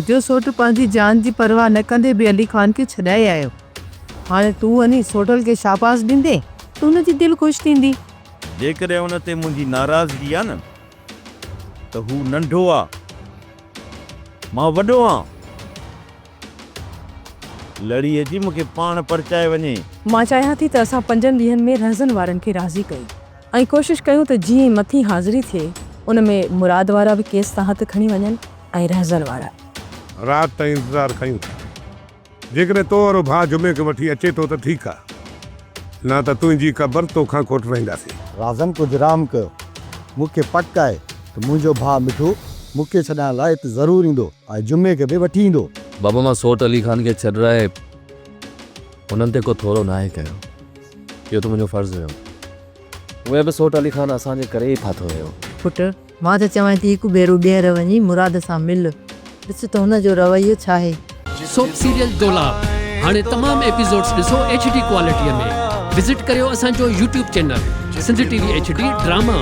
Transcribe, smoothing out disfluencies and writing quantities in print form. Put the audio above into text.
तुंहिंजो सोट पंहिंजी जान जी परवाह न कंदे बि अली ख़ान खे छॾाए आयो। हाणे तूं वञी सोटल खे शाबाश ॾींदे त हुनजी दिलि ख़ुशि थींदी। जेकॾहिं हुन ते मुंहिंजी नाराज़गी आहे न त हू नंढो आहे, मां वॾो आहियां। लड़ी अची मूंखे पाण परचाए वञे। मां चाहियां थी त असां 5 ॾींहंनि में रहज़न वारनि खे राज़ी कयूं ऐं कोशिशि कयूं त जीअं ई मथी हाज़िरी थिए उन में मुराद वारा बि केस तां हथ खणी वञनि ऐं रहज़न वारा। राति ताईं इंतज़ारु कयूं। जेकॾहिं तो वारो भाउ जुमे खे वठी अचे थो त ठीकु आहे, न त तुंहिंजी क़बर तोखां कोटराईंदासीं। राज़न कुझु राम कयो। मूंखे पक आहे त मुंहिंजो भाउ मिठो मूंखे छॾाइण लाइ त ज़रूरु ईंदो ऐं जुमे खे बि वठी ईंदो। बाबा मां सोट अली ख़ान खे छॾाए उन्हनि ते को थोरो नाहे कयो। इहो त मुंहिंजो फ़र्ज़ु हुयो। उहे बि सोट अली ख़ान असांजे करे ई फाथो हुयो। पुटु मां त चवां थी हिकु भेरो ॿीहर वञी मुराद सां मिल, ॾिस त हुनजो रवैयो छा आहे। सोप सीरियल डोलाप हाणे तमामु एपिसोड्स ॾिसो HD क्वालिटीअ में। विज़िट करियो असांजो YouTube channel Sindh TV HD drama.